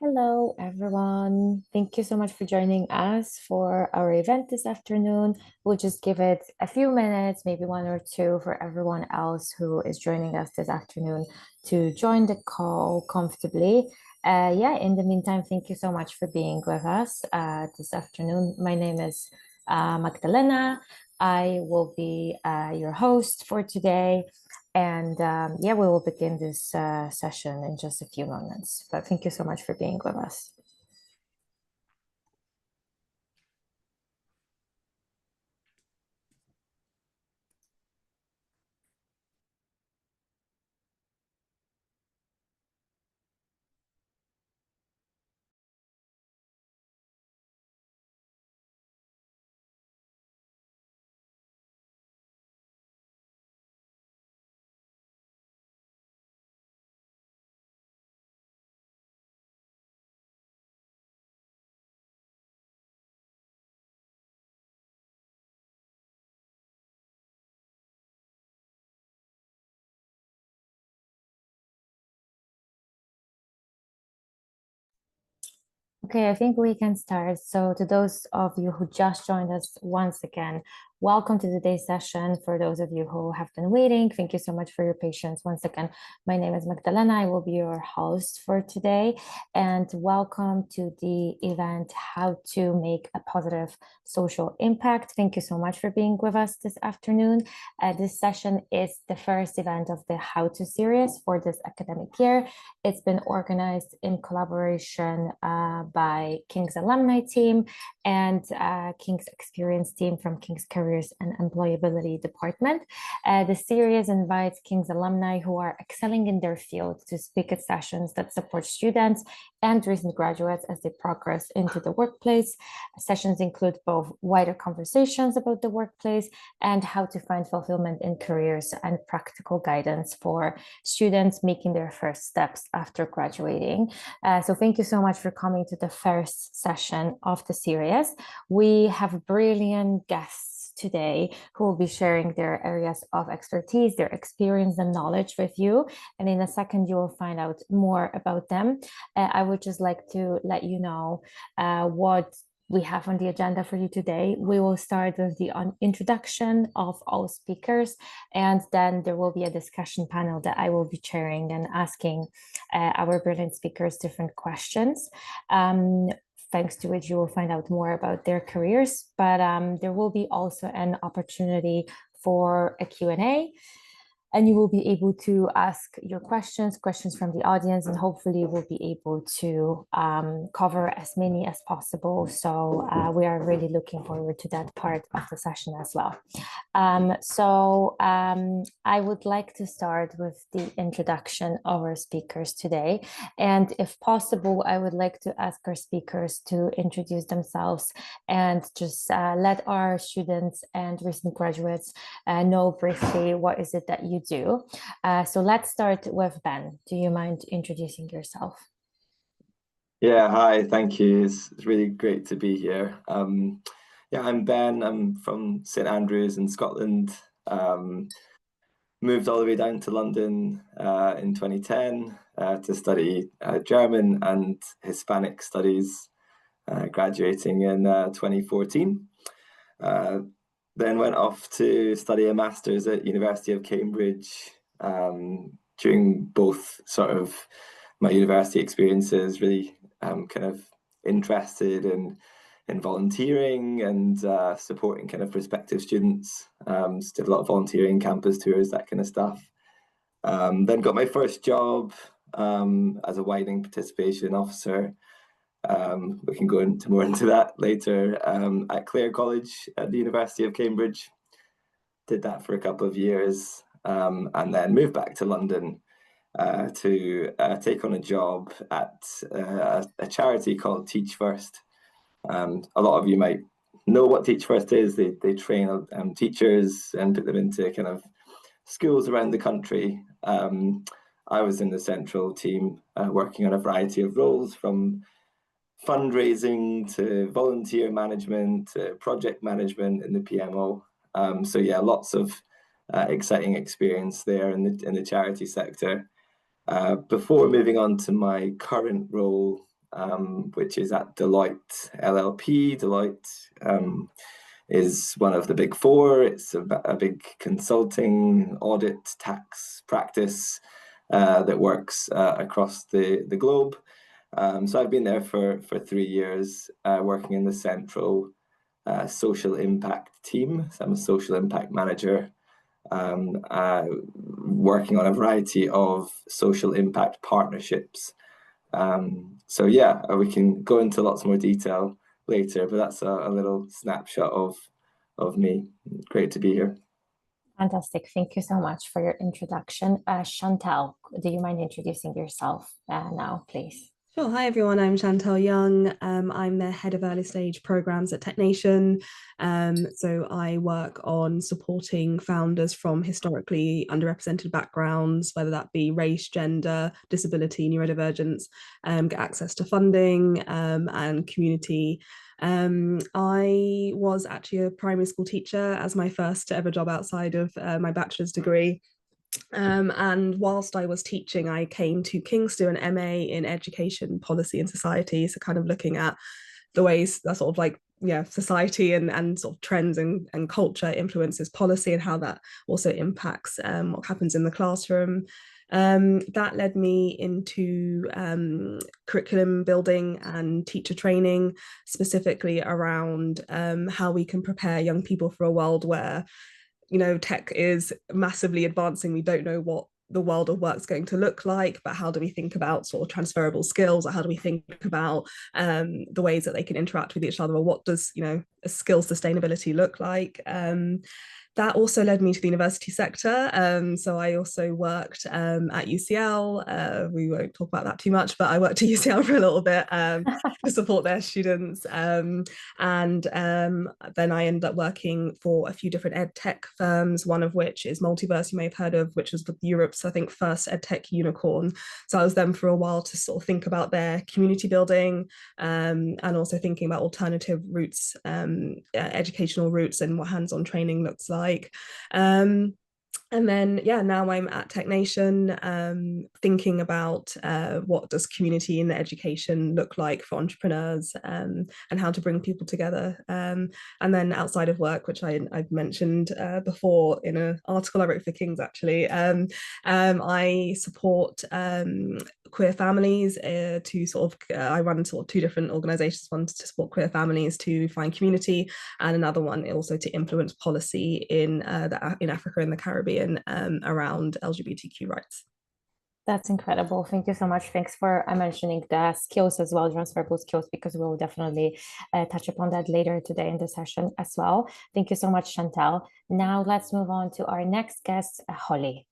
Hello, everyone. Thank you so much for joining us for our event this afternoon. We'll just give it a few minutes, maybe one or two, for everyone else who is joining us this afternoon to join the call comfortably. In the meantime, thank you so much for being with us this afternoon. My name is Magdalena. I will be your host for today. And we will begin this session in just a few moments. But thank you so much for being with us. Okay, I think we can start. So to those of you who just joined us once again, welcome to today's session. For those of you who have been waiting, thank you so much for your patience. Once again, my name is Magdalena. I will be your host for today. And welcome to the event, How to Make a Positive Social Impact. Thank you so much for being with us this afternoon. This session is the first event of the How To series for this academic year. It's been organized in collaboration by King's Alumni team and King's Experience team from King's Careers and Employability Department. The series invites King's alumni who are excelling in their field to speak at sessions that support students and recent graduates as they progress into the workplace. Sessions include both wider conversations about the workplace and how to find fulfillment in careers and practical guidance for students making their first steps after graduating. So thank you so much for coming to the first session of the series. We have brilliant guests today who will be sharing their areas of expertise, their experience and knowledge with you. And in a second, you will find out more about them. I would just like to let you know what we have on the agenda for you today. We will start with the introduction of all speakers, and then there will be a discussion panel that I will be chairing and asking our brilliant speakers different questions. Thanks to which you will find out more about their careers, but there will be also an opportunity for a Q&A. And you will be able to ask your questions from the audience, and hopefully we'll be able to cover as many as possible. So we are really looking forward to that part of the session as well. I would like to start with the introduction of our speakers today. And if possible, I would like to ask our speakers to introduce themselves and just let our students and recent graduates know briefly what is it that you do. So let's start with Ben. Do you mind introducing yourself? Yeah, hi, thank you. It's really great to be here. I'm Ben. I'm from St Andrews in Scotland. Moved all the way down to London in 2010 to study German and Hispanic studies, graduating in 2014. Then went off to study a master's at University of Cambridge. During both sort of my university experiences, really kind of interested in volunteering and supporting kind of prospective students. Did a lot of volunteering, campus tours, that kind of stuff. Then got my first job as a widening participation officer. We can go into more into that later at Clare College at the University of Cambridge. Did that for a couple of years and then moved back to London to take on a job at a charity called Teach First. A lot of you might know what Teach First is. They train teachers and put them into kind of schools around the country. I was in the central team working on a variety of roles, from fundraising to volunteer management to project management in the PMO. So yeah, lots of exciting experience there in the charity sector. Before moving on to my current role which is at Deloitte LLP. Deloitte is one of the big four. It's a big consulting, audit, tax practice that works across the globe. So I've been there for 3 years, working in the central social impact team. So I'm a social impact manager, working on a variety of social impact partnerships. So yeah, we can go into lots more detail later, but that's a little snapshot of me. Great to be here. Fantastic. Thank you so much for your introduction. Chantal, do you mind introducing yourself now, please? Sure. Hi, everyone. I'm Chantal Young. I'm the head of early stage programs at TechNation. So I work on supporting founders from historically underrepresented backgrounds, whether that be race, gender, disability, neurodivergence, get access to funding and community. I was actually a primary school teacher as my first ever job outside of my bachelor's degree. And whilst I was teaching, I came to King's to do an MA in education policy and society. So kind of looking at the ways that sort of like, yeah, society and sort of trends and culture influences policy and how that also impacts what happens in the classroom. That led me into curriculum building and teacher training, specifically around how we can prepare young people for a world where tech is massively advancing. We don't know what the world of work's going to look like, but how do we think about sort of transferable skills, or how do we think about the ways that they can interact with each other, or what does a skill sustainability look like? That also led me to the university sector. So I also worked at UCL. We won't talk about that too much, but I worked at UCL for a little bit to support their students. And then I ended up working for a few different ed tech firms, one of which is Multiverse, you may have heard of, which was Europe's, I think, first ed tech unicorn. So I was them for a while to sort of think about their community building and also thinking about alternative routes, educational routes, and what hands-on training looks like. And then, yeah, now I'm at TechNation, thinking about what does community in education look like for entrepreneurs, and how to bring people together. And then outside of work, which I've mentioned before in an article I wrote for King's, actually, I support queer families to sort of, I run sort of two different organizations, one to support queer families to find community, and another one also to influence policy in Africa and the Caribbean around LGBTQ rights. That's incredible. Thank you so much. Thanks for mentioning the skills as well, transferable skills, because we'll definitely touch upon that later today in the session as well. Thank you so much, Chantal. Now let's move on to our next guest, Holly.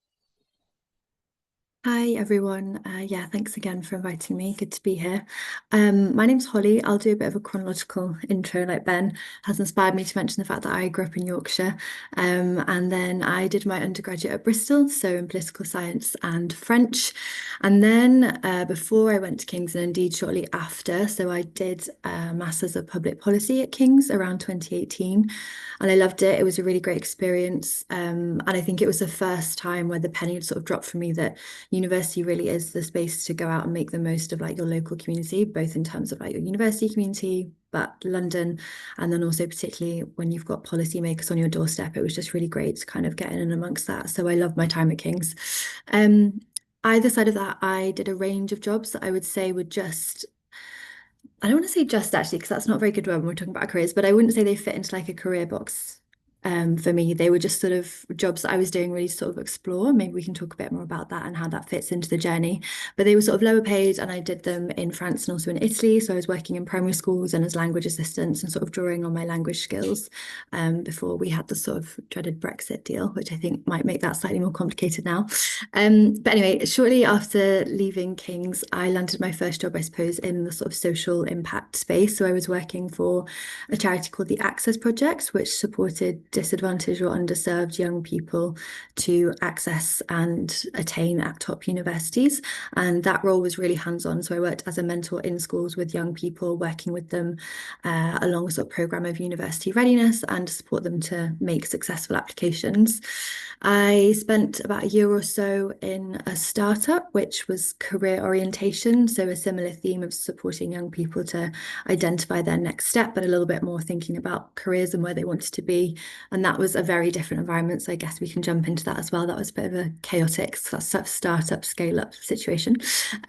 Hi everyone. Yeah, thanks again for inviting me. Good to be here. My name's Holly. I'll do a bit of a chronological intro, like Ben has inspired me to mention the fact that I grew up in Yorkshire. And then I did my undergraduate at Bristol, so in political science and French. And then before I went to King's, and indeed shortly after, so I did a Masters of Public Policy at King's around 2018. And I loved it. It was a really great experience. And I think it was the first time where the penny had sort of dropped for me that university really is the space to go out and make the most of like your local community, both in terms of like your university community, but London, and then also particularly when you've got policymakers on your doorstep. It was just really great to kind of get in and amongst that. So I loved my time at King's. Either side of that, I did a range of jobs that I would say were just, I don't want to say just actually, because that's not a very good word when we're talking about careers, but I wouldn't say they fit into like a career box. For me, they were just sort of jobs that I was doing really to sort of explore. Maybe we can talk a bit more about that and how that fits into the journey. But they were sort of lower paid, and I did them in France and also in Italy. So I was working in primary schools and as language assistants and sort of drawing on my language skills before we had the sort of dreaded Brexit deal, which I think might make that slightly more complicated now. But anyway, shortly after leaving King's, I landed my first job, I suppose, in the sort of social impact space. So I was working for a charity called the Access Project, which supported disadvantaged or underserved young people to access and attain at top universities. And that role was really hands-on. So I worked as a mentor in schools with young people, working with them along a sort of program of university readiness and to support them to make successful applications. I spent about a year or so in a startup, which was career orientation. So a similar theme of supporting young people to identify their next step, but a little bit more thinking about careers and where they wanted to be. And that was a very different environment. So I guess we can jump into that as well. That was a bit of a chaotic startup scale-up situation.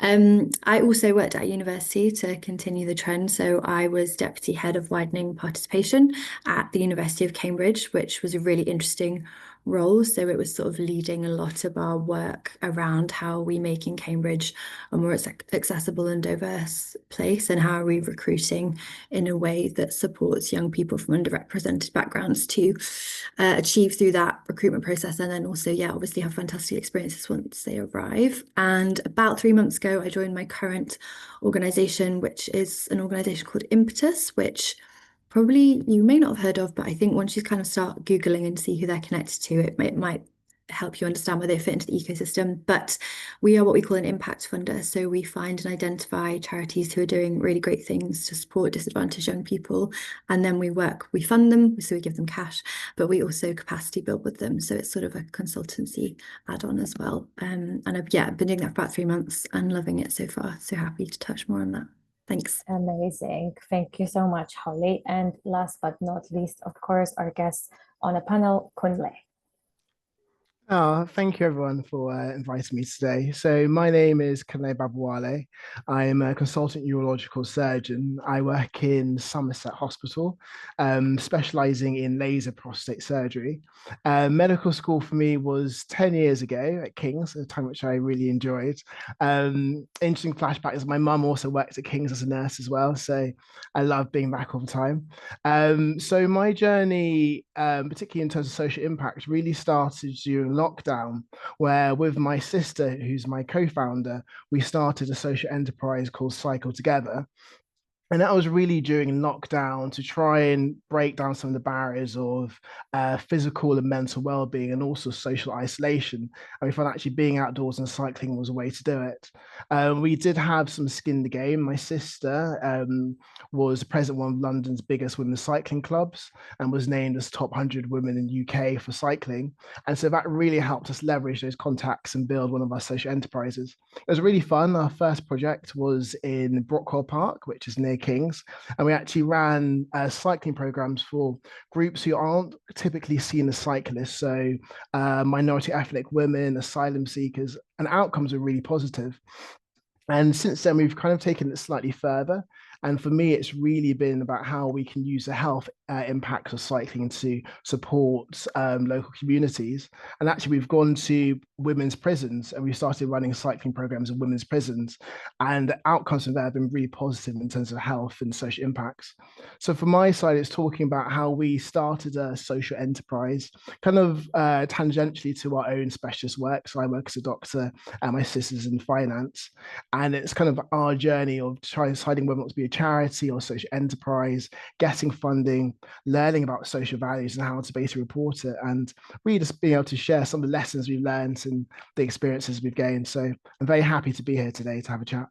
I also worked at university to continue the trend. So I was deputy head of widening participation at the University of Cambridge, which was a really interesting role. So it was sort of leading a lot of our work around how are we making Cambridge a more accessible and diverse place, and how are we recruiting in a way that supports young people from underrepresented backgrounds to achieve through that recruitment process, and then also, yeah, obviously have fantastic experiences once they arrive. And about 3 months ago, I joined my current organisation, which is an organisation called Impetus, which probably you may not have heard of, but I think once you kind of start Googling and see who they're connected to, it might help you understand where they fit into the ecosystem. But we are what we call an impact funder. So we find and identify charities who are doing really great things to support disadvantaged young people. And then we fund them, so we give them cash, but we also capacity build with them. So it's sort of a consultancy add-on as well. And I've been doing that for about 3 months and loving it so far. So happy to touch more on that. Thanks. Amazing. Thank you so much, Holly. And last but not least, of course, our guest on a panel, Kunle. Oh, thank you everyone for inviting me today. So my name is Kunle Babawale. I'm a consultant urological surgeon. I work in Somerset Hospital, specializing in laser prostate surgery. Medical school for me was 10 years ago at King's, a time which I really enjoyed. Interesting flashback is my mum also worked at King's as a nurse as well, so I love being back all the time. So my journey, particularly in terms of social impact, really started during lockdown, where with my sister, who's my co-founder, we started a social enterprise called Cycle Together. And that was really during lockdown to try and break down some of the barriers of physical and mental well-being, and also social isolation. And we found actually being outdoors and cycling was a way to do it. We did have some skin in the game. My sister was president of one of London's biggest women's cycling clubs and was named as top 100 women in UK for cycling. And so that really helped us leverage those contacts and build one of our social enterprises. It was really fun. Our first project was in Brockwell Park, which is near King's, and we actually ran cycling programs for groups who aren't typically seen as cyclists, so minority ethnic women, asylum seekers, and outcomes are really positive. And since then, we've kind of taken it slightly further. And for me, it's really been about how we can use the health impacts of cycling to support local communities. And actually, we've gone to women's prisons and we started running cycling programs in women's prisons. And the outcomes from there have been really positive in terms of health and social impacts. So from my side, it's talking about how we started a social enterprise, kind of tangentially to our own specialist work. So I work as a doctor and my sister's in finance. And it's kind of our journey of deciding whether or not to be a charity or social enterprise, getting funding, learning about social values and how to basically report it, and really just being able to share some of the lessons we've learned and the experiences we've gained. So I'm very happy to be here today to have a chat.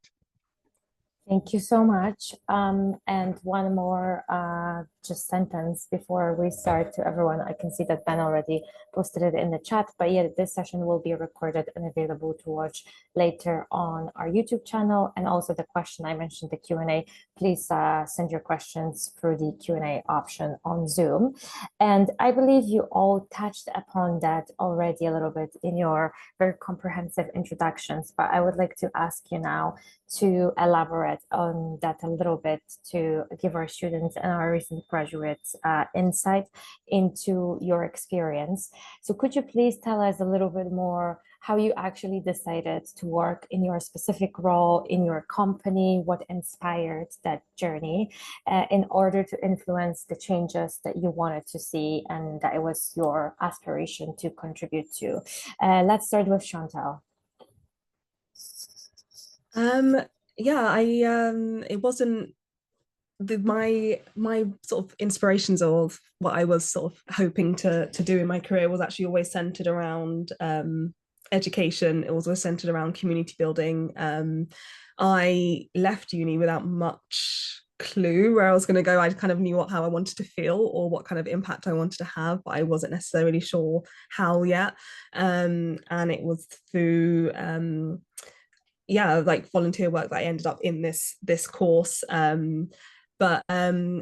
Thank you so much. And one more just sentence before we start to everyone. I can see that Ben already posted it in the chat, but yeah, this session will be recorded and available to watch later on our YouTube channel. And also the question I mentioned, the Q&A, please send your questions through the Q&A option on Zoom. And I believe you all touched upon that already a little bit in your very comprehensive introductions, but I would like to ask you now to elaborate on that a little bit, to give our students and our recent graduates insight into your experience. So could you please tell us a little bit more how you actually decided to work in your specific role in your company, what inspired that journey in order to influence the changes that you wanted to see and that it was your aspiration to contribute to? Let's start with Chantal. Yeah, it wasn't my sort of inspirations of what I was sort of hoping to do in my career was actually always centered around education. It was always centered around community building. I left uni without much clue where I was going to go. I kind of knew how I wanted to feel or what kind of impact I wanted to have, but I wasn't necessarily sure how yet. And it was through like volunteer work that I ended up in this course. But the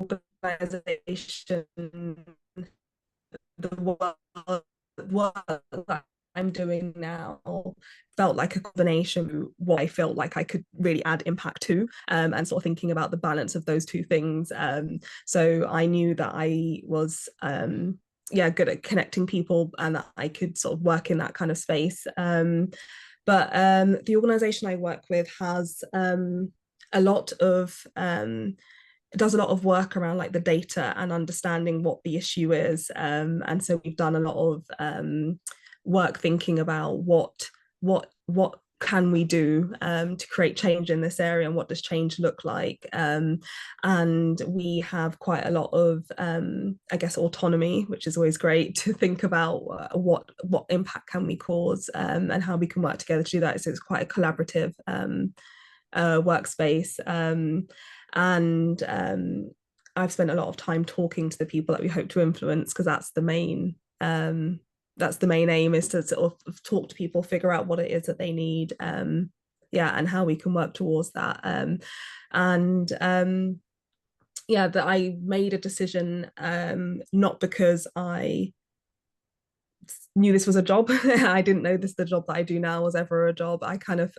organization, the work that I'm doing now felt like a combination what I felt like I could really add impact to, and sort of thinking about the balance of those two things. So I knew that I was good at connecting people and that I could sort of work in that kind of space. But the organization I work with has a lot of does a lot of work around like the data and understanding what the issue is, and so we've done a lot of work thinking about what can we do to create change in this area, and what does change look like, and we have quite a lot of I guess autonomy, which is always great to think about what impact can we cause, and how we can work together to do that. So it's quite a collaborative workspace, and I've spent a lot of time talking to the people that we hope to influence, because that's the main aim, is to sort of talk to people, figure out what it is that they need, and how we can work towards that. That I made a decision, not because I knew this was a job. I didn't know the job that I do now was ever a job. I kind of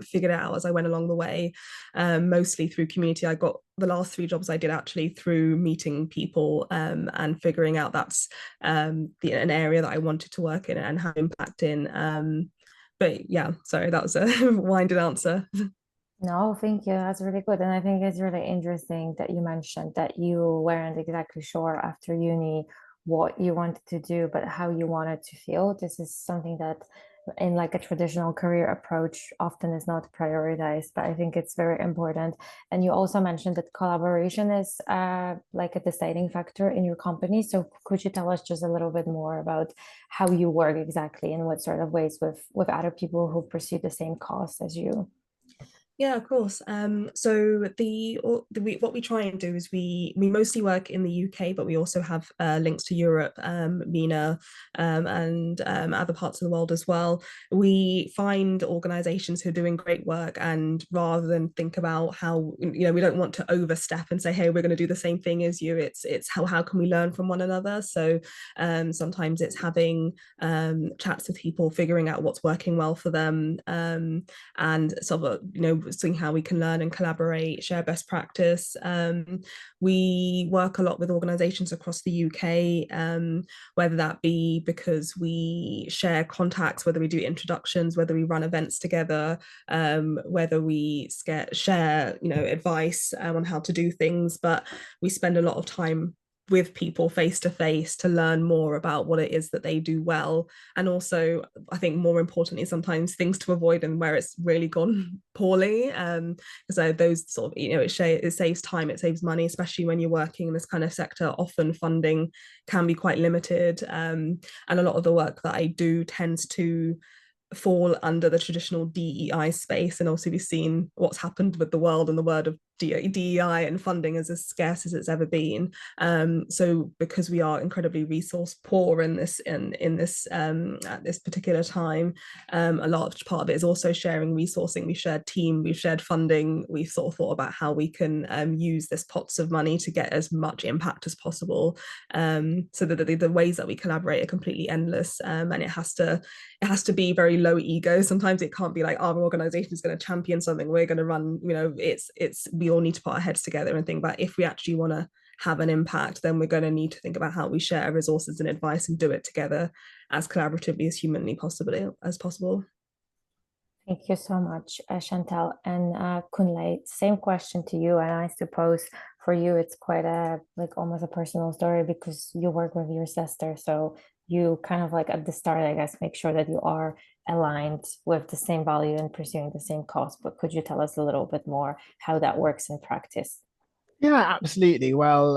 figured it out as I went along the way, mostly through community. I got the last 3 jobs I did actually through meeting people, and figuring out that's an area that I wanted to work in and have impact in. But yeah, sorry, that was a winded answer. No, thank you. That's really good. And I think it's really interesting that you mentioned that you weren't exactly sure after uni what you wanted to do, but how you wanted to feel. This is something that in like a traditional career approach often is not prioritized, but I think it's very important. And you also mentioned that collaboration is like a deciding factor in your company. So could you tell us just a little bit more about how you work exactly and what sort of ways with other people who pursue the same cause as you? Yeah, of course. So what we try and do is we mostly work in the UK, but we also have links to Europe, MENA, and other parts of the world as well. We find organisations who are doing great work, and rather than think about how, we don't want to overstep and say, hey, we're going to do the same thing as you. It's how can we learn from one another. So sometimes it's having chats with people, figuring out what's working well for them, and sort of seeing how we can learn and collaborate, share best practice. We work a lot with organisations across the UK, whether that be because we share contacts, whether we do introductions, whether we run events together, whether we share advice on how to do things. But we spend a lot of time with people face to face to learn more about what it is that they do well, and also I think more importantly sometimes things to avoid and where it's really gone poorly, because those sort of it saves time, it saves money, especially when you're working in this kind of sector. Often funding can be quite limited, and a lot of the work that I do tends to fall under the traditional DEI space, and also we've seen what's happened with the world, and the word of DEI and funding is as scarce as it's ever been. So because we are incredibly resource poor in this at this particular time, a large part of it is also sharing resourcing. We've shared team, we've shared funding, we've sort of thought about how we can use this pots of money to get as much impact as possible, so that the ways that we collaborate are completely endless, and it has to be very low ego. Sometimes it can't be like our organization is going to champion something, we're going to run, we all need to put our heads together and think about, if we actually want to have an impact, then we're going to need to think about how we share resources and advice and do it together as collaboratively as humanly possible. Thank you so much, Chantal. And Kunle, same question to you. And I suppose for you, it's quite almost a personal story, because you work with your sister. So you kind of like at the start, I guess, make sure that you are aligned with the same value and pursuing the same cause. But could you tell us a little bit more how that works in practice? Yeah, absolutely. Well,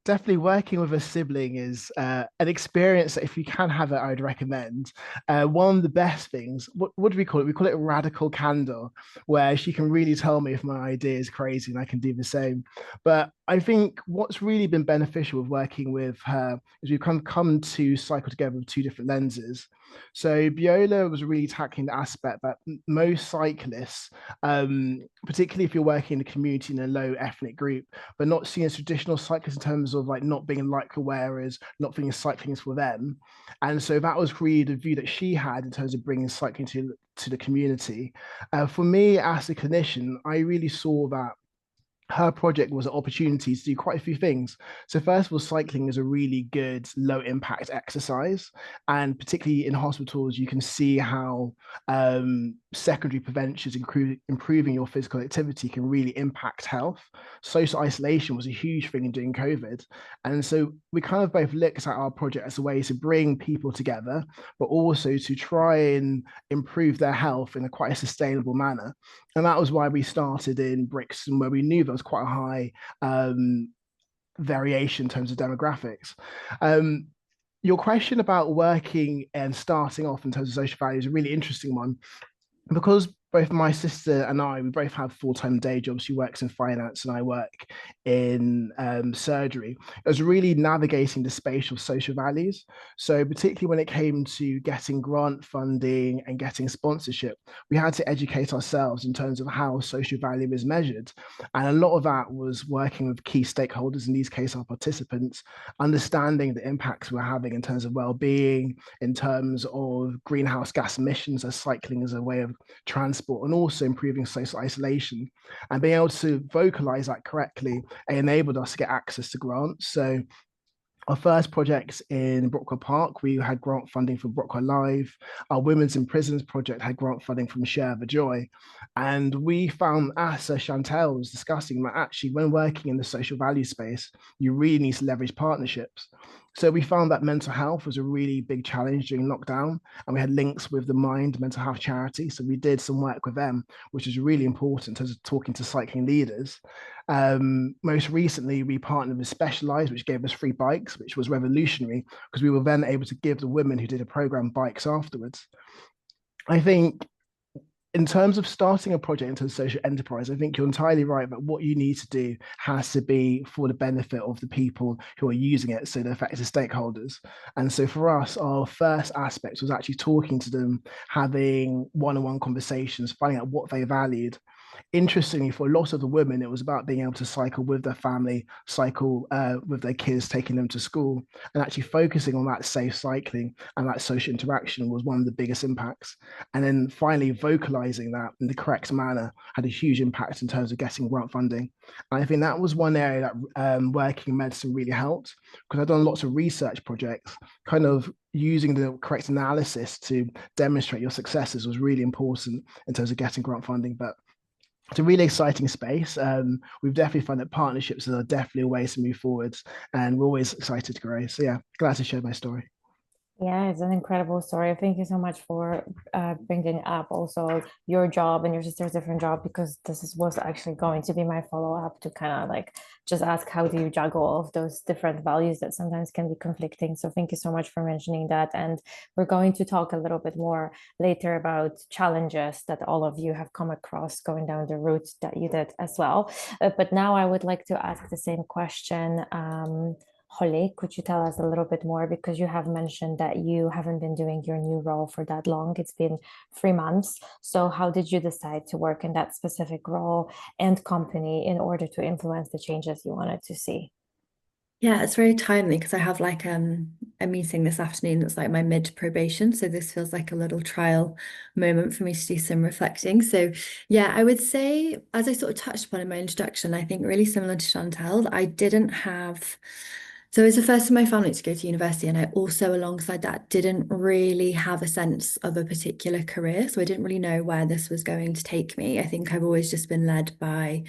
definitely working with a sibling is an experience that if you can have it, I would recommend. One of the best things, what do we call it? We call it radical candor, where she can really tell me if my idea is crazy and I can do the same. But I think what's really been beneficial with working with her is we've come to cycle together with two different lenses. So Biola was really tackling the aspect that most cyclists, particularly if you're working in a community in a low ethnic group, but not seen as traditional cyclists in terms of like not being like wearers, not thinking cycling is for them. And so that was really the view that she had in terms of bringing cycling to the community. For me as a clinician, I really saw that her project was an opportunity to do quite a few things. So first of all, cycling is a really good low impact exercise, and particularly in hospitals, you can see how secondary preventions, improving your physical activity, can really impact health. Social isolation was a huge thing during COVID, and so we kind of both looked at our project as a way to bring people together, but also to try and improve their health in a quite a sustainable manner. And that was why we started in Brixton, where we knew there was quite a high variation in terms of demographics. Your question about working and starting off in terms of social value is a really interesting one, because both my sister and I, we both have full-time day jobs. She works in finance and I work in surgery. It was really navigating the space of social values. So particularly when it came to getting grant funding and getting sponsorship, we had to educate ourselves in terms of how social value is measured. And a lot of that was working with key stakeholders, in these cases our participants, understanding the impacts we're having in terms of well-being, in terms of greenhouse gas emissions, as cycling is a way of transport, and also improving social isolation. And being able to vocalize that correctly, it enabled us to get access to grants. So our first project in Brockwell Park, we had grant funding from Brockwell Live. Our Women's in Prisons project had grant funding from Share the Joy. And we found, as Chantel was discussing, that actually when working in the social value space, you really need to leverage partnerships. So we found that mental health was a really big challenge during lockdown, and we had links with the Mind mental health charity. So we did some work with them, which is really important as talking to cycling leaders. Most recently, we partnered with Specialized, which gave us free bikes, which was revolutionary because we were then able to give the women who did a program bikes afterwards. I think in terms of starting a project into a social enterprise, I think you're entirely right that what you need to do has to be for the benefit of the people who are using it, so the affected stakeholders. And so for us, our first aspect was actually talking to them, having one-on-one conversations, finding out what they valued. Interestingly, for a lot of the women, it was about being able to cycle with their family, cycle with their kids, taking them to school, and actually focusing on that safe cycling and that social interaction was one of the biggest impacts. And then finally, vocalizing that in the correct manner had a huge impact in terms of getting grant funding. And I think that was one area that working in medicine really helped, because I've done lots of research projects, kind of using the correct analysis to demonstrate your successes was really important in terms of getting grant funding. But it's a really exciting space. We've definitely found that partnerships are definitely a way to move forwards, and we're always excited to grow. So yeah, glad to share my story. Yeah, it's an incredible story. Thank you so much for bringing up also your job and your sister's different job, because was actually going to be my follow-up to kind of like just ask how do you juggle all of those different values that sometimes can be conflicting. So thank you so much for mentioning that. And we're going to talk a little bit more later about challenges that all of you have come across going down the route that you did as well. But now I would like to ask the same question. Holly, could you tell us a little bit more, because you have mentioned that you haven't been doing your new role for that long. It's been 3 months. So how did you decide to work in that specific role and company in order to influence the changes you wanted to see? Yeah, it's very timely because I have like a meeting this afternoon that's like my mid-probation. So this feels like a little trial moment for me to do some reflecting. So yeah, I would say, as I sort of touched upon in my introduction, I think really similar to Chantel, I didn't have. So it was the first in my family to go to university, and I also, alongside that, didn't really have a sense of a particular career. So I didn't really know where this was going to take me. I think I've always just been led by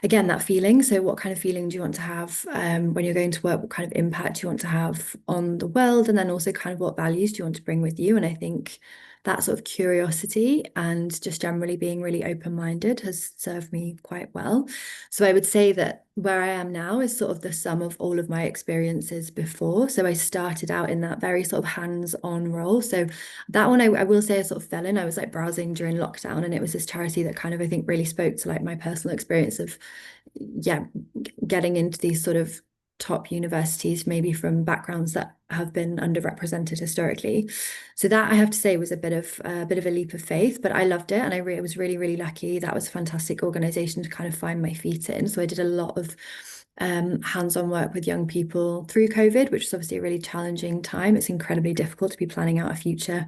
again, that feeling. So what kind of feeling do you want to have when you're going to work? What kind of impact do you want to have on the world? And then also kind of what values do you want to bring with you? And I think that sort of curiosity and just generally being really open-minded has served me quite well. So I would say that where I am now is sort of the sum of all of my experiences before. So I started out in that very sort of hands-on role. So that one I will say I sort of fell in. I was like browsing during lockdown, and it was this charity that kind of I think really spoke to like my personal experience of getting into these sort of top universities, maybe from backgrounds that have been underrepresented historically. So that I have to say was a bit of a leap of faith, but I loved it, and I was really, really lucky. That was a fantastic organization to kind of find my feet in. So I did a lot of hands-on work with young people through COVID, which is obviously a really challenging time. It's incredibly difficult to be planning out a future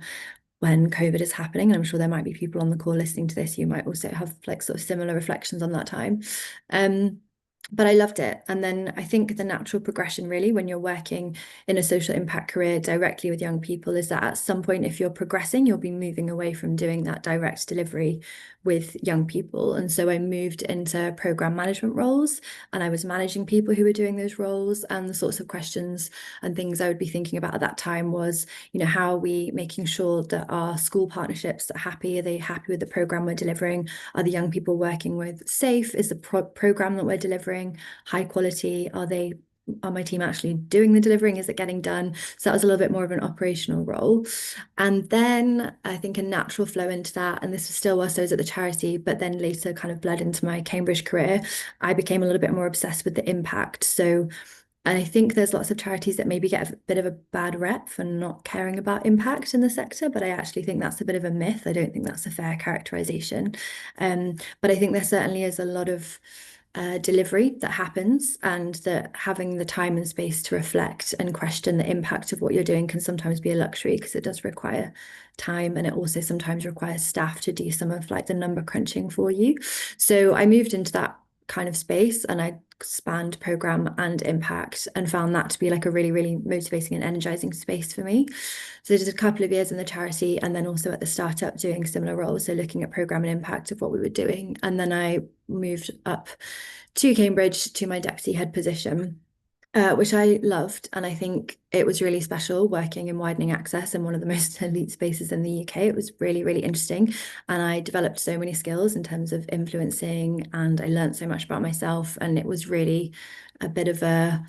when COVID is happening. And I'm sure there might be people on the call listening to this, you might also have like sort of similar reflections on that time. But I loved it. And then I think the natural progression really when you're working in a social impact career directly with young people is that at some point, if you're progressing, you'll be moving away from doing that direct delivery with young people. And so I moved into program management roles, and I was managing people who were doing those roles. And the sorts of questions and things I would be thinking about at that time was, how are we making sure that our school partnerships are happy? Are they happy with the program we're delivering? Are the young people working with safe? Is the program that we're delivering high quality? Are my team actually doing the delivering? Is it getting done? So that was a little bit more of an operational role. And then I think a natural flow into that, and this was still whilst I was at the charity, but then later kind of bled into my Cambridge career, I became a little bit more obsessed with the impact. So and I think there's lots of charities that maybe get a bit of a bad rep for not caring about impact in the sector, but I actually think that's a bit of a myth. I don't think that's a fair characterization. But I think there certainly is a lot of delivery that happens, and that having the time and space to reflect and question the impact of what you're doing can sometimes be a luxury, because it does require time, and it also sometimes requires staff to do some of like the number crunching for you. So I moved into that kind of space, and I spanned program and impact, and found that to be like a really, really motivating and energizing space for me. So I did a couple of years in the charity, and then also at the startup doing similar roles, so looking at program and impact of what we were doing. And then I moved up to Cambridge to my deputy head position, which I loved. And I think it was really special working in widening access in one of the most elite spaces in the UK. It was really, really interesting. And I developed so many skills in terms of influencing, and I learned so much about myself. And it was really a bit of a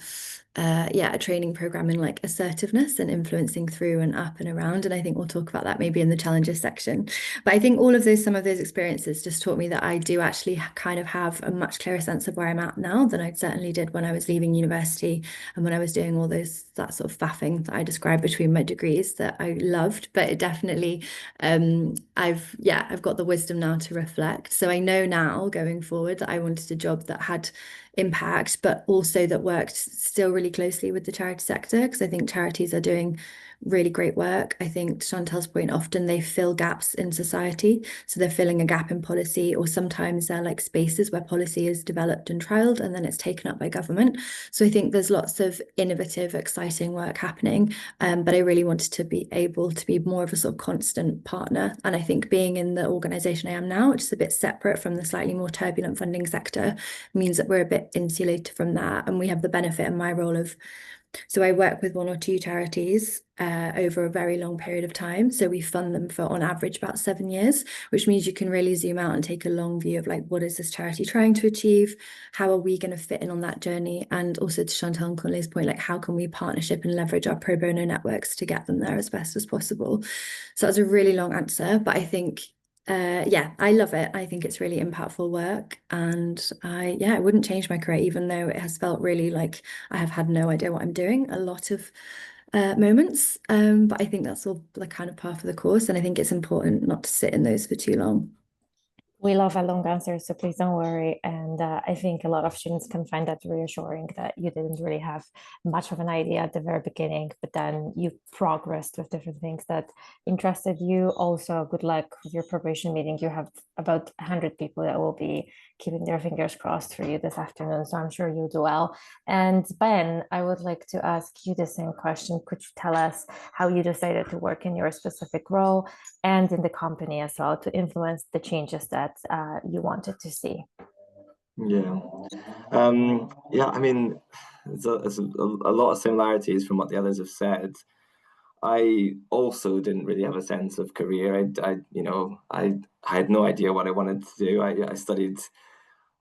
training program in like assertiveness and influencing through and up and around. And I think we'll talk about that maybe in the challenges section. But I think some of those experiences just taught me that I do actually kind of have a much clearer sense of where I'm at now than I certainly did when I was leaving university and when I was doing all that sort of faffing that I described between my degrees that I loved. But it definitely, I've got the wisdom now to reflect. So I know now going forward that I wanted a job that had impact, but also that worked still really closely with the charity sector, because I think charities are doing really great work. I think to Chantel's point, often they fill gaps in society. So they're filling a gap in policy, or sometimes they're like spaces where policy is developed and trialed and then it's taken up by government. So I think there's lots of innovative, exciting work happening. But I really wanted to be able to be more of a sort of constant partner. And I think being in the organisation I am now, which is a bit separate from the slightly more turbulent funding sector, means that we're a bit insulated from that. And we have the benefit in my role of, so I work with one or two charities over a very long period of time. So we fund them for on average about 7 years, which means you can really zoom out and take a long view of like, what is this charity trying to achieve? How are we going to fit in on that journey? And also to Chantal and Conley's point, like how can we partnership and leverage our pro bono networks to get them there as best as possible? So that's a really long answer, but I think I love it. I think it's really impactful work, and I wouldn't change my career, even though it has felt really like I have had no idea what I'm doing a lot of moments. But I think that's all the kind of part of the course, and I think it's important not to sit in those for too long. We love a long answer, so please don't worry. And I think a lot of students can find that reassuring, that you didn't really have much of an idea at the very beginning, but then you progressed with different things that interested you. Also, good luck with your probation meeting. You have about 100 people that will be keeping their fingers crossed for you this afternoon, so I'm sure you'll do well. And Ben, I would like to ask you the same question. Could you tell us how you decided to work in your specific role and in the company as well to influence the changes that you wanted to see? Yeah. Yeah, I mean, there's a lot of similarities from what the others have said. I also didn't really have a sense of career. I had no idea what I wanted to do. I studied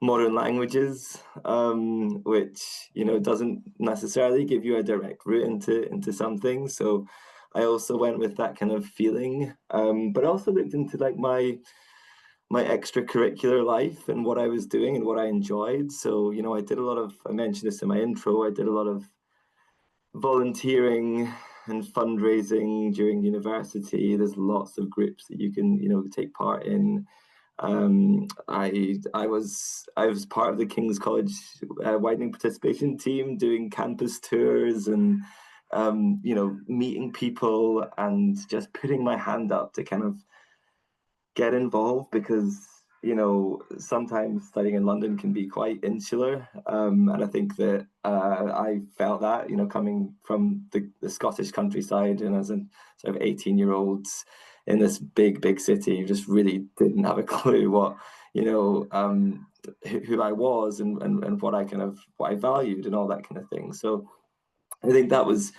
modern languages, which doesn't necessarily give you a direct route into something. So I also went with that kind of feeling, but I also looked into like my extracurricular life and what I was doing and what I enjoyed. So I did a lot of. I mentioned this in my intro. I did a lot of volunteering and fundraising during university. There's lots of groups that you can take part in. I was part of the King's College widening participation team, doing campus tours and meeting people and just putting my hand up to kind of get involved, because sometimes studying in London can be quite insular, and I think that I felt that coming from the Scottish countryside and as a sort of 18-year-old in this big city, you just really didn't have a clue what who I was and what I valued and all that kind of thing. So I think that was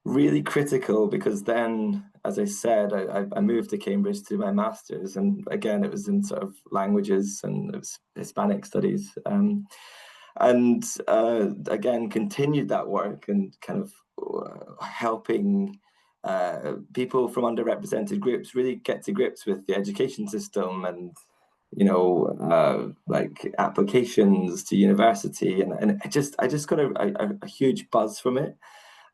really critical, because then, as I said, I moved to Cambridge to do my master's, and again it was in sort of languages and it was Hispanic studies, and again continued that work and kind of helping people from underrepresented groups really get to grips with the education system and like applications to university, and I just got a huge buzz from it,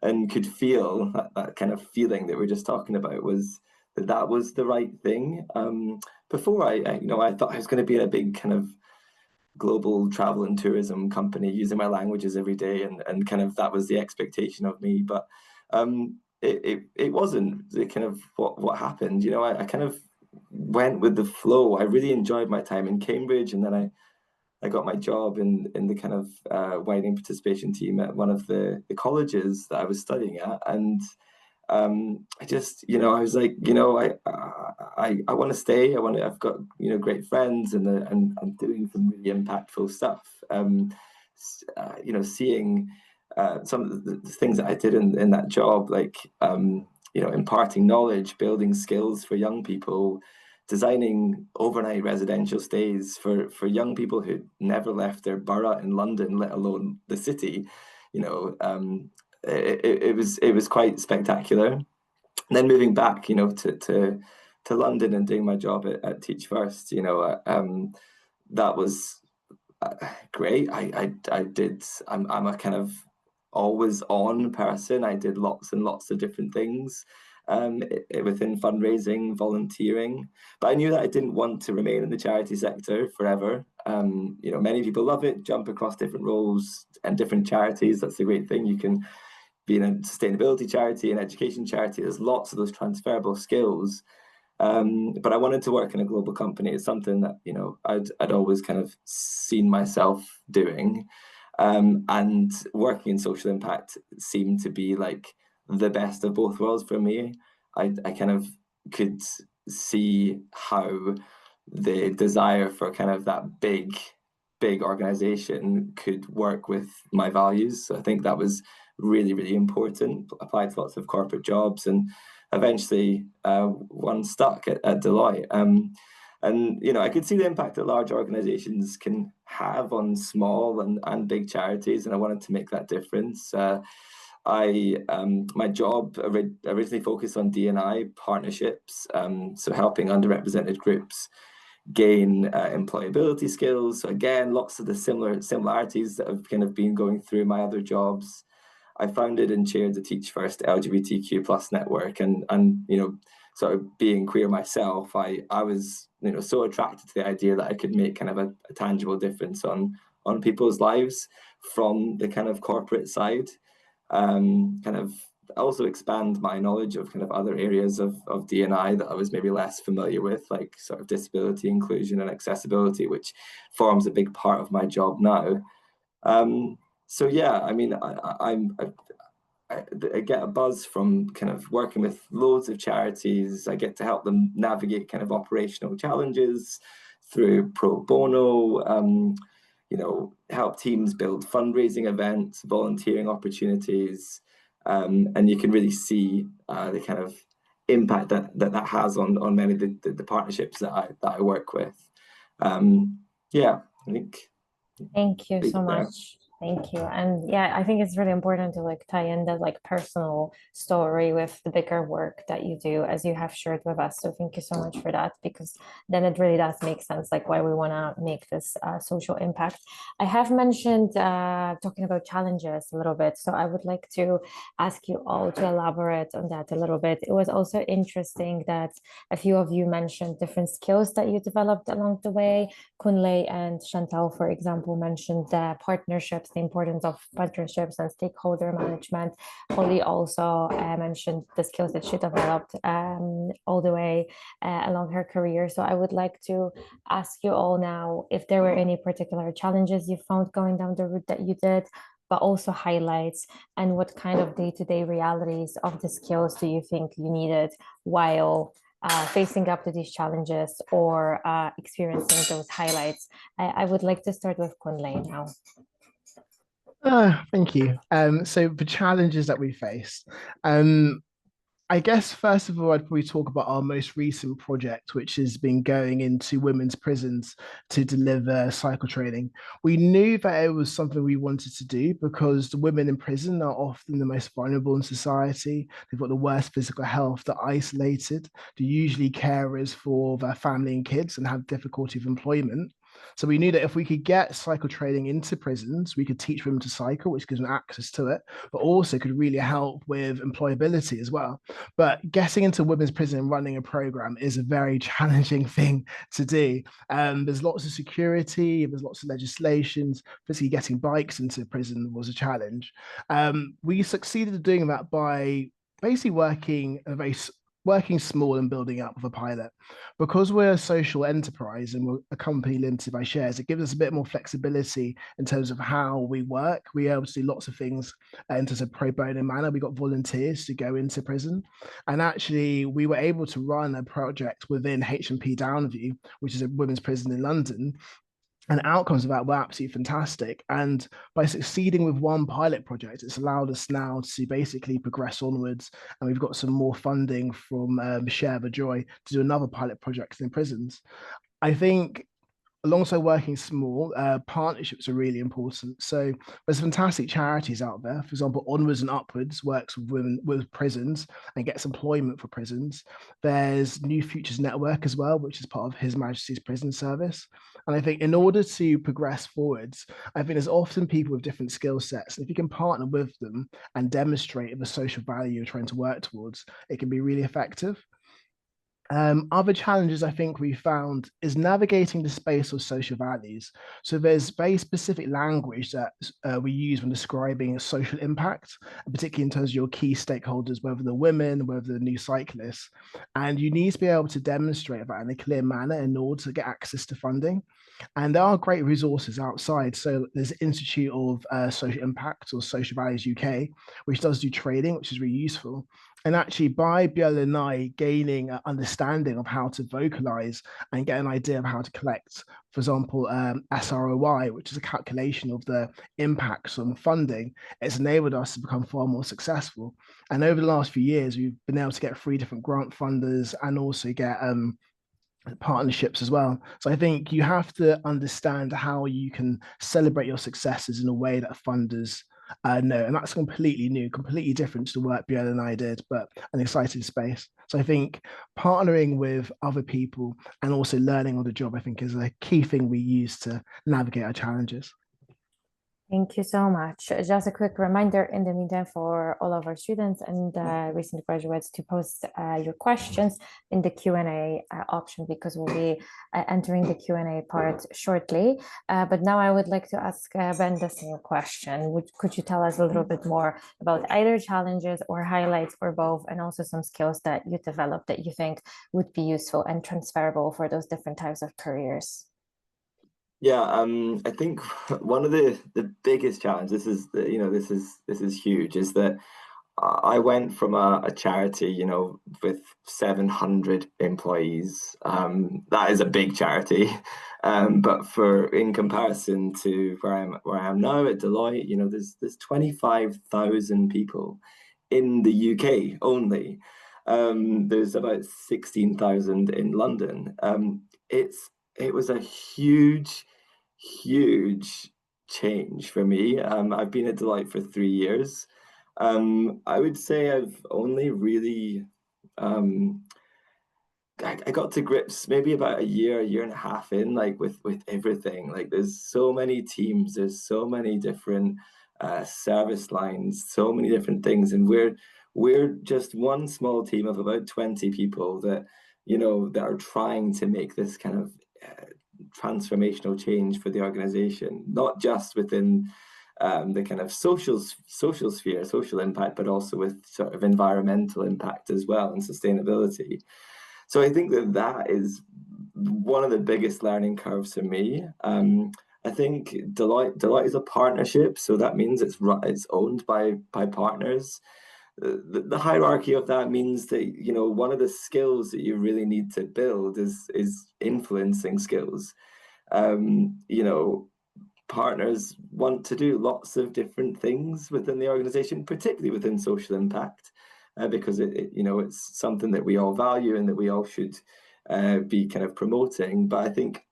and could feel that kind of feeling that we are just talking about, was that was the right thing. Before I thought I was going to be in a big kind of global travel and tourism company using my languages every day, and kind of that was the expectation of me. But it wasn't the kind of what happened. I kind of went with the flow. I really enjoyed my time in Cambridge, and then I got my job in the kind of widening participation team at one of the colleges that I was studying at, and I just I was like I want to stay. I've got great friends, and I'm doing some really impactful stuff. Seeing some of the things that I did in that job, like imparting knowledge, building skills for young people, designing overnight residential stays for young people who never left their borough in London, let alone the city. It was quite spectacular. And then moving back, to London and doing my job at Teach First, that was great. I'm a kind of always on person. I did lots and lots of different things within fundraising, volunteering, but I knew that I didn't want to remain in the charity sector forever. Many people love it, jump across different roles and different charities. That's a great thing. You can be in a sustainability charity, an education charity. There's lots of those transferable skills. But I wanted to work in a global company. It's something that I'd always kind of seen myself doing, and working in social impact seemed to be like the best of both worlds for me. I kind of could see how the desire for kind of that big organization could work with my values. So I think that was really important. Applied to lots of corporate jobs, and eventually one stuck at Deloitte. And I could see the impact that large organizations can have on small and big charities, and I wanted to make that difference. My job originally focused on D&I partnerships, so helping underrepresented groups gain employability skills. So again, lots of the similarities that have kind of been going through my other jobs. I founded and chaired the Teach First LGBTQ plus network, and sort of being queer myself, I was so attracted to the idea that I could make kind of a tangible difference on people's lives from the kind of corporate side. Kind of also expand my knowledge of kind of other areas of D&I that I was maybe less familiar with, like sort of disability inclusion and accessibility, which forms a big part of my job now. So yeah, I mean, I get a buzz from kind of working with loads of charities. I get to help them navigate kind of operational challenges through pro bono. help teams build fundraising events, volunteering opportunities, and you can really see the kind of impact that has on many of the partnerships that I work with. Yeah, I think. Thank you so much. Thank you. And yeah, I think it's really important to like tie in the like personal story with the bigger work that you do, as you have shared with us. So thank you so much for that, because then it really does make sense, like why we want to make this social impact. I have mentioned talking about challenges a little bit, so I would like to ask you all to elaborate on that a little bit. It was also interesting that a few of you mentioned different skills that you developed along the way. Kunle and Chantal, for example, mentioned the partnerships, the importance of partnerships and stakeholder management. Holly also mentioned the skills that she developed all the way along her career. So I would like to ask you all now if there were any particular challenges you found going down the route that you did, but also highlights, and what kind of day-to-day realities of the skills do you think you needed while facing up to these challenges or experiencing those highlights. I would like to start with Kunle now. Thank you. So the challenges that we faced, I guess first of all, I'd probably talk about our most recent project, which has been going into women's prisons to deliver cycle training. We knew that it was something we wanted to do because the women in prison are often the most vulnerable in society. They've got the worst physical health, they're isolated, they're usually carers for their family and kids and have difficulty with employment. So we knew that if we could get cycle training into prisons, we could teach women to cycle, which gives them access to it, but also could really help with employability as well. But getting into women's prison and running a program is a very challenging thing to do. There's lots of security, there's lots of legislations. Basically, getting bikes into prison was a challenge. We succeeded in doing that by basically working small and building up with a pilot. Because we're a social enterprise and we're a company limited by shares, it gives us a bit more flexibility in terms of how we work. We're able to do lots of things in terms of pro bono manner. We got volunteers to go into prison. And actually, we were able to run a project within H&P Downview, which is a women's prison in London, and outcomes of that were absolutely fantastic. And by succeeding with one pilot project, it's allowed us now to basically progress onwards. And we've got some more funding from Share the Joy to do another pilot project in prisons. I think alongside working small, partnerships are really important. So there's fantastic charities out there. For example, Onwards and Upwards works with women with prisons and gets employment for prisons. There's New Futures Network as well, which is part of His Majesty's Prison Service. And I think in order to progress forwards, I think there's often people with different skill sets. And if you can partner with them and demonstrate the social value you're trying to work towards, it can be really effective. Other challenges I think we found is navigating the space of social values. So there's very specific language that we use when describing social impact, particularly in terms of your key stakeholders, whether they're women, whether they're new cyclists. And you need to be able to demonstrate that in a clear manner in order to get access to funding. And there are great resources outside. So there's Institute of Social Impact or Social Values UK, which does do training, which is really useful. And actually, by Björn and I gaining an understanding of how to vocalize and get an idea of how to collect, for example, SROI, which is a calculation of the impacts on funding, it's enabled us to become far more successful. And over the last few years, we've been able to get 3 different grant funders and also get partnerships as well. So I think you have to understand how you can celebrate your successes in a way that funders know, and that's completely new, completely different to the work Björn and I did, but an exciting space. So I think partnering with other people and also learning on the job, I think, is a key thing we use to navigate our challenges. Thank you so much. Just a quick reminder in the meantime for all of our students and recent graduates to post your questions in the Q&A option, because we'll be entering the Q&A part shortly. But now I would like to ask Ben the same question. Could you tell us a little bit more about either challenges or highlights or both, and also some skills that you developed that you think would be useful and transferable for those different types of careers? Yeah, I think one of the biggest challenges, this is huge, is that I went from a charity, you know, with 700 employees. That is a big charity. But in comparison to where I am now at Deloitte, you know, there's 25,000 people in the UK only. There's about 16,000 in London. It was a huge change for me. I've been at Deloitte for 3 years. I would say I've only really I got to grips maybe about a year and a half in, like with everything. Like there's so many teams, there's so many different service lines, so many different things, and we're just one small team of about 20 people that you know that are trying to make this kind of transformational change for the organization, not just within the kind of social sphere, social impact, but also with sort of environmental impact as well and sustainability. So I think that is one of the biggest learning curves for me. I think Deloitte is a partnership, so that means it's owned by partners. The hierarchy of that means that you know one of the skills that you really need to build is influencing skills. You know, partners want to do lots of different things within the organization, particularly within social impact, because you know it's something that we all value and that we all should be kind of promoting. But I think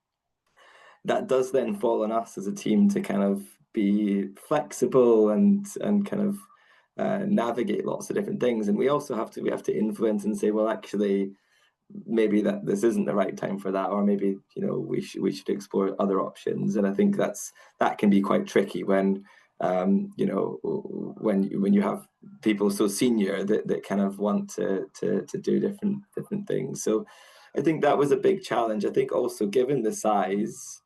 that does then fall on us as a team to kind of be flexible and kind of navigate lots of different things. And we also have to influence and say, well, actually, maybe that this isn't the right time for that, or maybe you know we should explore other options. And I think that can be quite tricky when you know when you have people so senior that kind of want to do different things. So I think that was a big challenge. I think also given the size,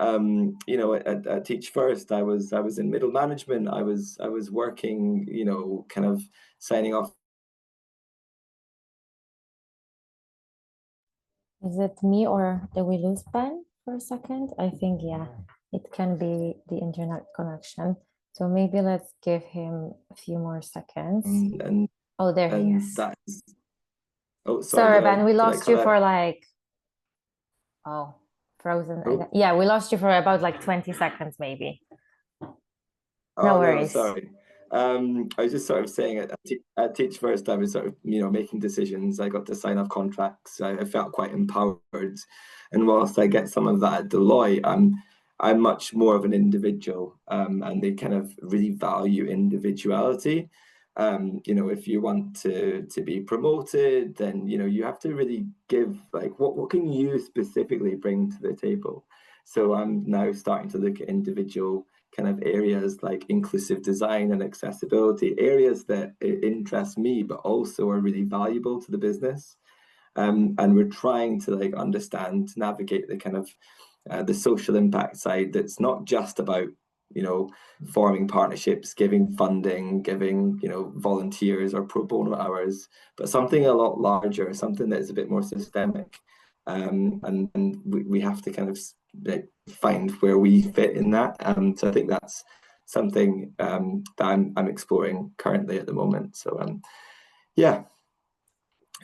you know, at Teach First, I was in middle management. I was working, you know, kind of signing off. Is it me or did we lose Ben for a second? I think, yeah, it can be the internet connection. So maybe let's give him a few more seconds. And oh, there he is. That's oh Sorry, Ben, we did I lost cut you out? for like, oh, frozen. Oh. Yeah, we lost you for about like 20 seconds, maybe. Oh, No no, worries. sorry. I was just sort of saying at Teach First, I was sort of, you know, making decisions. I got to sign off contracts. I felt quite empowered. And whilst I get some of that at Deloitte, I'm much more of an individual, and they kind of really value individuality. You know, if you want to be promoted, then you know you have to really give like what can you specifically bring to the table. So I'm now starting to look at individual kind of areas like inclusive design and accessibility, areas that interest me, but also are really valuable to the business. And we're trying to like understand, navigate the kind of the social impact side that's not just about, you know, forming partnerships, giving funding, giving, you know, volunteers or pro bono hours, but something a lot larger, something that is a bit more systemic. And we have to kind of find where we fit in that. So I think that's something that I'm exploring currently at the moment. So yeah,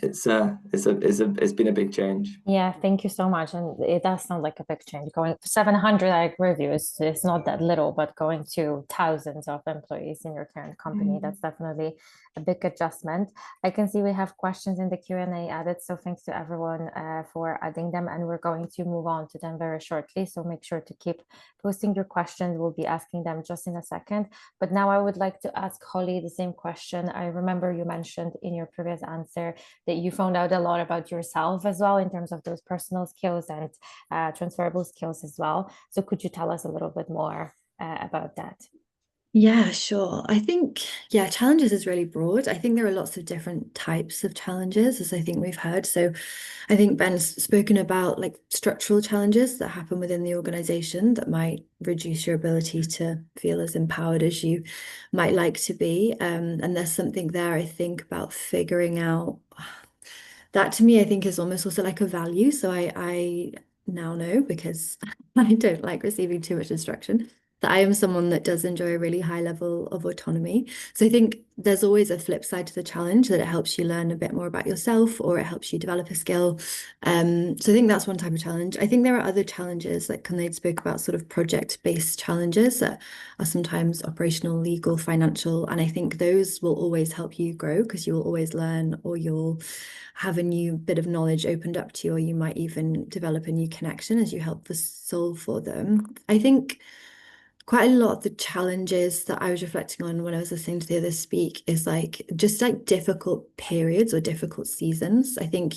it's been a big change. Yeah, thank you so much. And it does sound like a big change. Going 700, I agree with you, it's not that little, but going to thousands of employees in your current company, that's definitely a big adjustment. I can see we have questions in the Q&A added, so thanks to everyone for adding them, and we're going to move on to them very shortly. So make sure to keep posting your questions. We'll be asking them just in a second. But now I would like to ask Holly the same question. I remember you mentioned in your previous answer that you found out a lot about yourself as well in terms of those personal skills and transferable skills as well. So could you tell us a little bit more about that? Yeah, sure. I think, yeah, challenges is really broad. I think there are lots of different types of challenges, as I think we've heard. So I think Ben's spoken about like structural challenges that happen within the organization that might reduce your ability to feel as empowered as you might like to be. And there's something there, I think, about figuring out that to me, I think is almost also like a value. So I now know because I don't like receiving too much instruction that I am someone that does enjoy a really high level of autonomy. So I think there's always a flip side to the challenge, that it helps you learn a bit more about yourself, or it helps you develop a skill. So I think that's one type of challenge. I think there are other challenges, like Conrad spoke about, sort of project-based challenges that are sometimes operational, legal, financial, and I think those will always help you grow, because you will always learn, or you'll have a new bit of knowledge opened up to you, or you might even develop a new connection as you help solve for them. I think quite a lot of the challenges that I was reflecting on when I was listening to the others speak is like just like difficult periods or difficult seasons. I think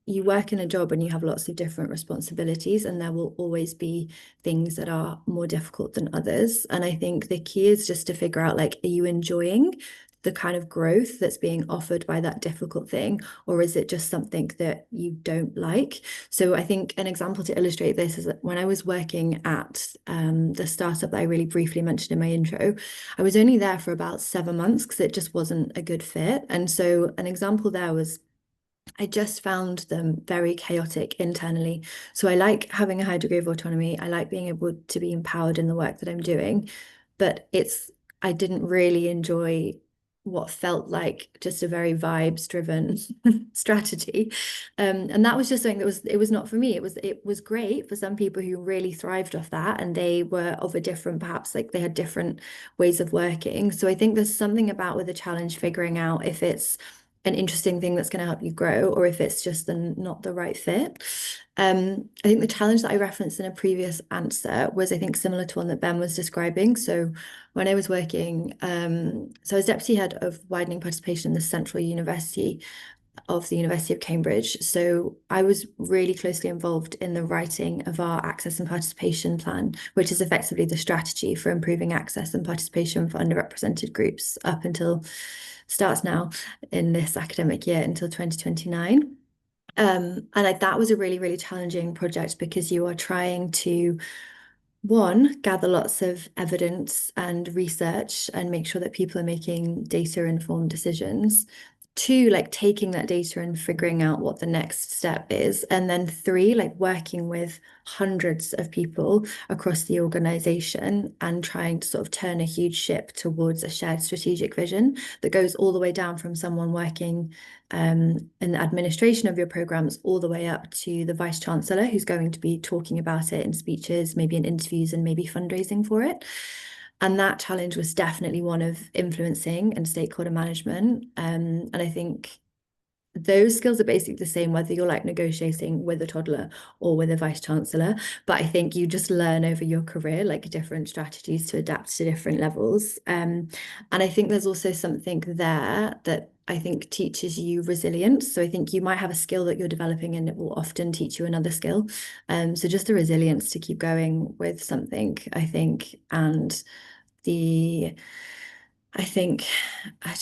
you work in a job and you have lots of different responsibilities, and there will always be things that are more difficult than others. And I think the key is just to figure out, like, are you enjoying the kind of growth that's being offered by that difficult thing, or is it just something that you don't like? So I think an example to illustrate this is that when I was working at the startup that I really briefly mentioned in my intro, I was only there for about 7 months because it just wasn't a good fit. And so an example there was, I just found them very chaotic internally. So I like having a high degree of autonomy. I like being able to be empowered in the work that I'm doing, but I didn't really enjoy what felt like just a very vibes driven strategy. And that was just something it was not for me. It was great for some people who really thrived off that, and they were of a different, perhaps like they had different ways of working. So I think there's something about with a challenge, figuring out if it's an interesting thing that's going to help you grow, or if it's just not the right fit. I think the challenge that I referenced in a previous answer was, I think, similar to one that Ben was describing. So when I was working, so I was deputy head of widening participation in the Central University of the University of Cambridge. So I was really closely involved in the writing of our access and participation plan, which is effectively the strategy for improving access and participation for underrepresented groups up until starts now in this academic year until 2029. And like that was a really, really challenging project, because you are trying to, one, gather lots of evidence and research and make sure that people are making data-informed decisions. Two, like taking that data and figuring out what the next step is. And then three, like working with hundreds of people across the organization and trying to sort of turn a huge ship towards a shared strategic vision that goes all the way down from someone working in the administration of your programs all the way up to the vice chancellor, who's going to be talking about it in speeches, maybe in interviews, and maybe fundraising for it. And that challenge was definitely one of influencing and stakeholder management. And I think those skills are basically the same whether you're like negotiating with a toddler or with a vice chancellor. But I think you just learn over your career like different strategies to adapt to different levels. And I think there's also something there that I think teaches you resilience. So I think you might have a skill that you're developing and it will often teach you another skill. So just the resilience to keep going with something, I think, and I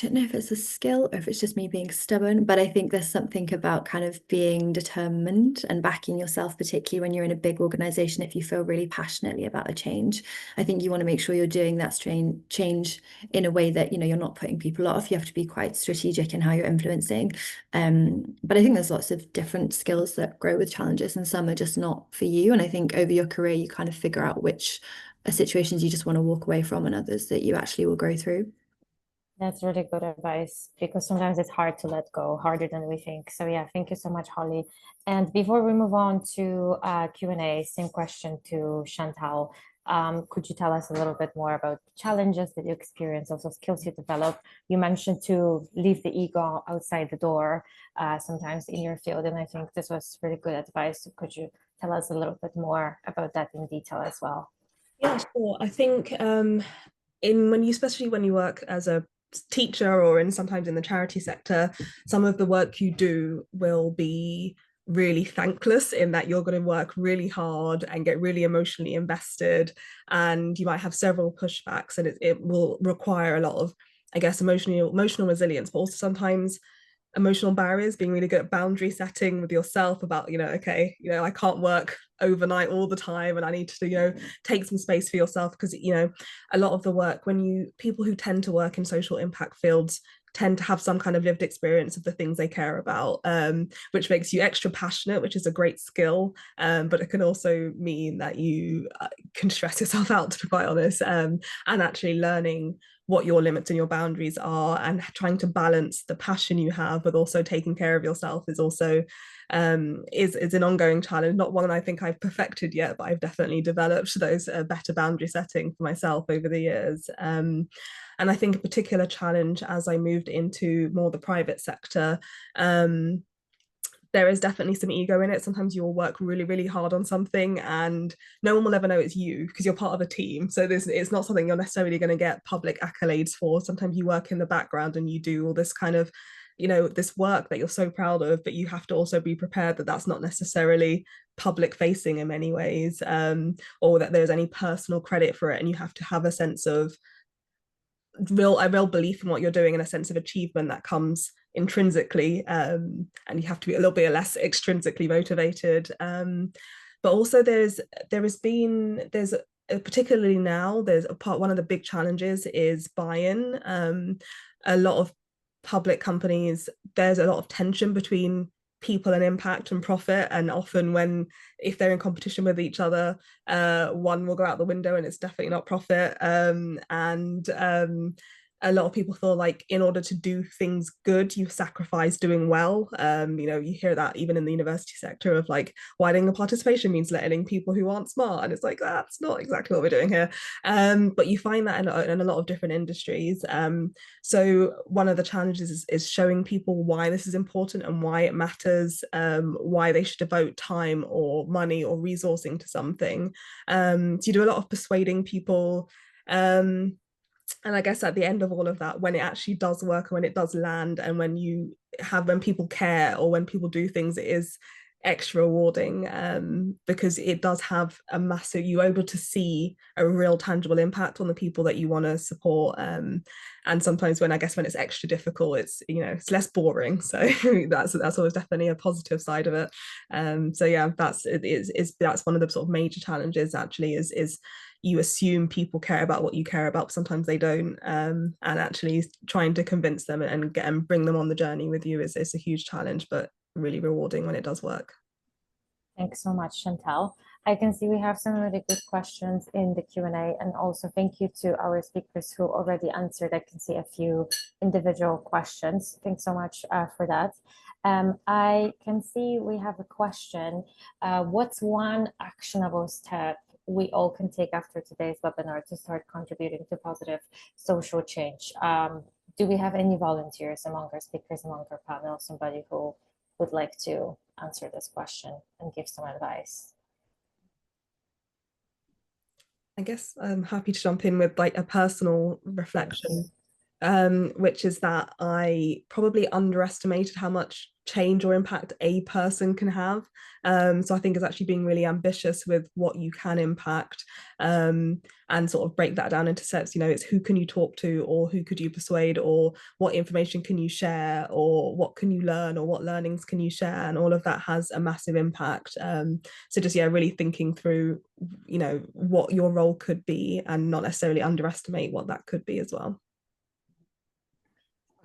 don't know if it's a skill or if it's just me being stubborn, but I think there's something about kind of being determined and backing yourself, particularly when you're in a big organization. If you feel really passionately about a change, I think you want to make sure you're doing that change in a way that, you know, you're not putting people off. You have to be quite strategic in how you're influencing. But I think there's lots of different skills that grow with challenges, and some are just not for you. And I think over your career, you kind of figure out which situations you just want to walk away from and others that you actually will grow through. That's really good advice, because sometimes it's hard to let go, harder than we think. So yeah, thank you so much, Holly. And before we move on to Q&A, same question to Chantal. Could you tell us a little bit more about the challenges that you experience, also skills you develop? You mentioned to leave the ego outside the door sometimes in your field, and I think this was really good advice. So could you tell us a little bit more about that in detail as well? Yeah, sure. I think especially when you work as a teacher or sometimes in the charity sector, some of the work you do will be really thankless, in that you're going to work really hard and get really emotionally invested, and you might have several pushbacks, and it will require a lot of, I guess, emotional resilience, but also sometimes emotional barriers, being really good at boundary setting with yourself about, okay, I can't work overnight all the time, and I need to, take some space for yourself, because, a lot of the work, people who tend to work in social impact fields tend to have some kind of lived experience of the things they care about, which makes you extra passionate, which is a great skill, but it can also mean that you can stress yourself out, to be quite honest, and actually learning what your limits and your boundaries are and trying to balance the passion you have with also taking care of yourself is also is an ongoing challenge, not one I think I've perfected yet, but I've definitely developed those better boundary setting for myself over the years. And I think a particular challenge as I moved into more the private sector, there is definitely some ego in it. Sometimes you'll work really, really hard on something and no one will ever know it's you because you're part of a team. So it's not something you're necessarily going to get public accolades for. Sometimes you work in the background and you do all this kind of, this work that you're so proud of, but you have to also be prepared that that's not necessarily public facing in many ways, or that there's any personal credit for it. And you have to have a sense of a real belief in what you're doing and a sense of achievement that comes intrinsically, and you have to be a little bit less extrinsically motivated, but also particularly now one of the big challenges is buy-in. A lot of public companies, there's a lot of tension between people and impact and profit, and often if they're in competition with each other, one will go out the window and it's definitely not profit, and a lot of people feel like in order to do things good you sacrifice doing well. You hear that even in the university sector of like widening the participation means letting people who aren't smart, and it's like that's not exactly what we're doing here, but you find that in a lot of different industries. So one of the challenges is showing people why this is important and why it matters, why they should devote time or money or resourcing to something. So you do a lot of persuading people, and I guess at the end of all of that, when it actually does work and when it does land, and when people care or when people do things, it is extra rewarding, because it does have you're able to see a real tangible impact on the people that you want to support, and sometimes when it's extra difficult, it's less boring, so that's always definitely a positive side of it. So yeah, that's one of the sort of major challenges actually, is you assume people care about what you care about, but sometimes they don't, and actually trying to convince them and bring them on the journey with you is a huge challenge, but really rewarding when it does work. Thanks so much, Chantal. I can see we have some really good questions in the Q&A, and also thank you to our speakers who already answered. I can see a few individual questions. Thanks so much for that. I can see we have a question. What's one actionable step we all can take after today's webinar to start contributing to positive social change? Do we have any volunteers among our speakers, among our panel, somebody who would like to answer this question and give some advice? I guess I'm happy to jump in with like a personal reflection, which is that I probably underestimated how much change or impact a person can have. So I think it's actually being really ambitious with what you can impact, and sort of break that down into steps. It's who can you talk to, or who could you persuade, or what information can you share, or what can you learn, or what learnings can you share, and all of that has a massive impact. So just really thinking through what your role could be, and not necessarily underestimate what that could be as well.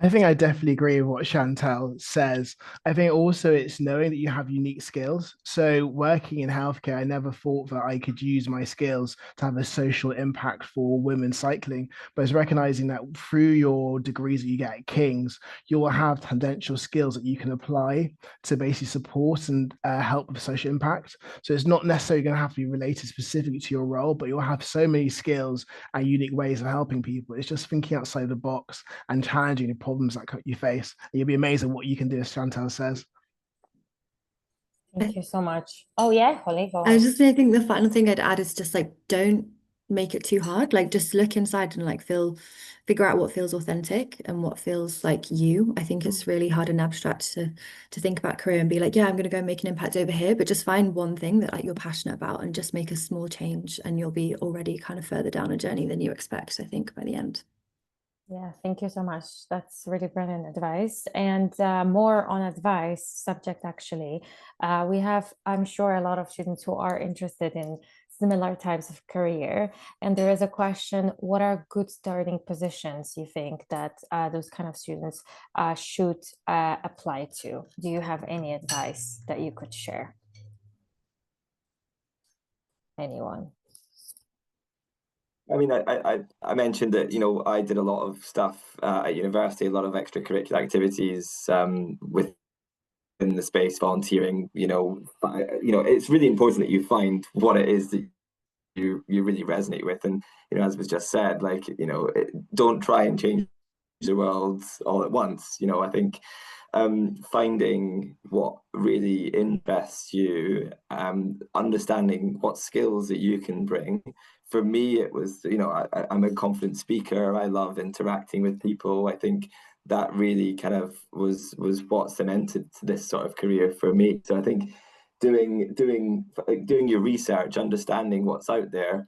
I think I definitely agree with what Chantal says. I think also it's knowing that you have unique skills. So working in healthcare, I never thought that I could use my skills to have a social impact for women cycling, but it's recognizing that through your degrees that you get at King's, you will have tangential skills that you can apply to basically support and help with social impact. So it's not necessarily going to have to be related specifically to your role, but you'll have so many skills and unique ways of helping people. It's just thinking outside the box and challenging the problems that you face. And you'll be amazed at what you can do, as Chantal says. Thank you so much. Oh yeah, Holly, go on. I was just saying, I think the final thing I'd add is just like, don't make it too hard. Like just look inside and like figure out what feels authentic and what feels like you. I think it's really hard and abstract to think about career and be like, yeah, I'm gonna go and make an impact over here, but just find one thing that like you're passionate about and just make a small change, and you'll be already kind of further down a journey than you expect, I think, by the end. Yeah, thank you so much. That's really brilliant advice. And more on advice subject, actually. We have, I'm sure, a lot of students who are interested in similar types of career. And there is a question, what are good starting positions you think that those kind of students should apply to? Do you have any advice that you could share? Anyone? I mean, I mentioned that, I did a lot of stuff at university, a lot of extracurricular activities within the space, volunteering. It's really important that you find what it is that you really resonate with. And, as was just said, like, don't try and change the world all at once. I think finding what really interests you, understanding what skills that you can bring. For me, it was, I'm a confident speaker. I love interacting with people. I think that really kind of was what cemented this sort of career for me. So I think doing your research, understanding what's out there,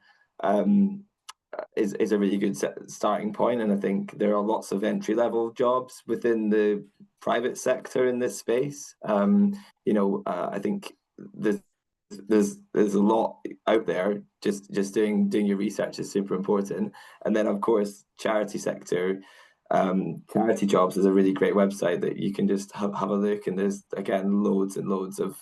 is a really good starting point. And I think there are lots of entry-level jobs within the private sector in this space. I think there's a lot out there. Just doing your research is super important. And then, of course, charity sector, charity jobs is a really great website that you can just have a look, and there's, again, loads and loads of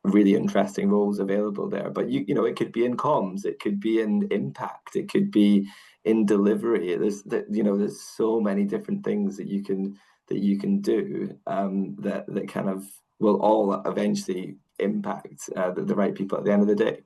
really interesting roles available there. But it could be in comms, it could be in impact, it could be in delivery. There's so many different things that you can do that kind of will all eventually impact the right people at the end of the day.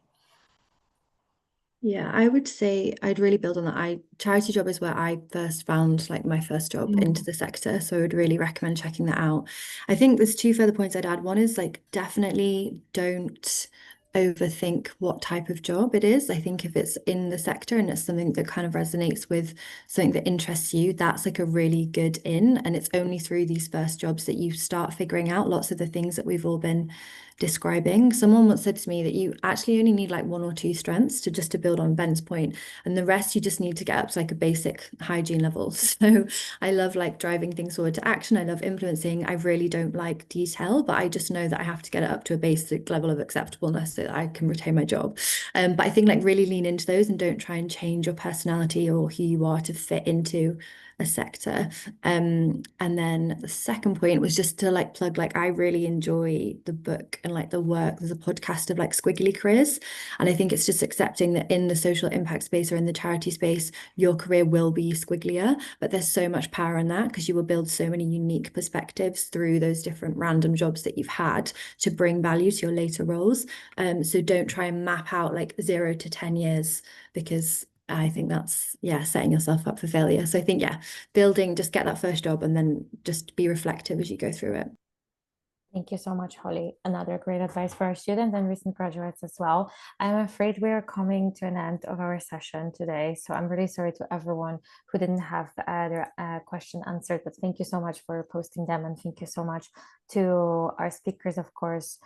Yeah, I would say I'd really build on that. Charity job is where I first found like my first job into the sector. So I would really recommend checking that out. I think there's two further points I'd add. One is like, definitely don't overthink what type of job it is. I think if it's in the sector and it's something that kind of resonates with something that interests you, that's like a really good in. And it's only through these first jobs that you start figuring out lots of the things that we've all been describing. Someone once said to me that you actually only need like one or two strengths to build on Ben's point, and the rest you just need to get up to like a basic hygiene level. So I love like driving things forward to action. I love influencing. I really don't like detail, but I just know that I have to get it up to a basic level of acceptableness so that I can retain my job. But I think like really lean into those and don't try and change your personality or who you are to fit into a sector. And then the second point was just to like plug, like, I really enjoy the book and like the work. There's a podcast of like squiggly careers, and I think it's just accepting that in the social impact space or in the charity space, your career will be squigglier, but there's so much power in that because you will build so many unique perspectives through those different random jobs that you've had to bring value to your later roles. So don't try and map out like 0 to 10 years, because I think that's, setting yourself up for failure. So I think, just get that first job and then just be reflective as you go through it. Thank you so much, Holly. Another great advice for our students and recent graduates as well. I'm afraid we are coming to an end of our session today. So I'm really sorry to everyone who didn't have their question answered, but thank you so much for posting them. And thank you so much to our speakers, of course,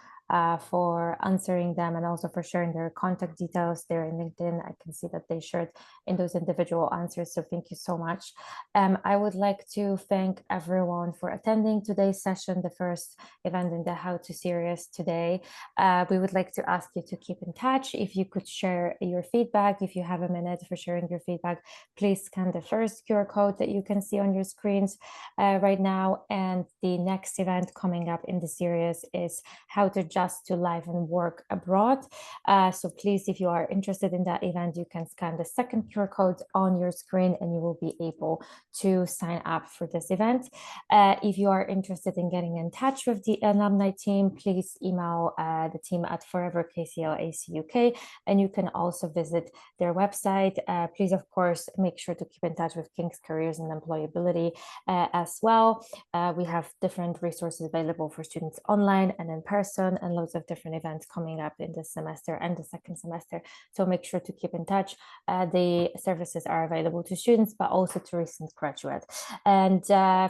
for answering them, and also for sharing their contact details there in LinkedIn. I can see that they shared in those individual answers. So thank you so much. I would like to thank everyone for attending today's session, the first event in the How to series today. We would like to ask you to keep in touch. If you could share your feedback, if you have a minute for sharing your feedback, please scan the first QR code that you can see on your screens right now. And the next event coming up in the series is How to Adjust to Live and Work Abroad. So please, if you are interested in that event, you can scan the second QR code on your screen and you will be able to sign up for this event. If you are interested in getting in touch with the alumni team, please email the team at Forever KCL ACUK, and you can also visit their website. Please, of course, make sure to keep in touch with King's Careers and Employability as well. We have different resources available for students online and in person, and loads of different events coming up in this semester and the second semester. So make sure to keep in touch. The services are available to students, but also to recent graduates. And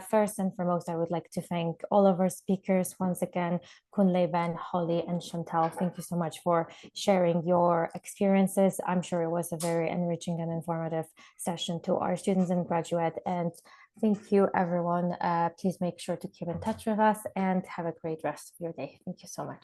first and foremost, I would like to thank all of our speakers once again, Kunle, Ben, Holly, and Chantal. Thank you so much for sharing your experiences. I'm sure it was a very enriching and informative session to our students and graduates. And thank you, everyone. Please make sure to keep in touch with us and have a great rest of your day. Thank you so much.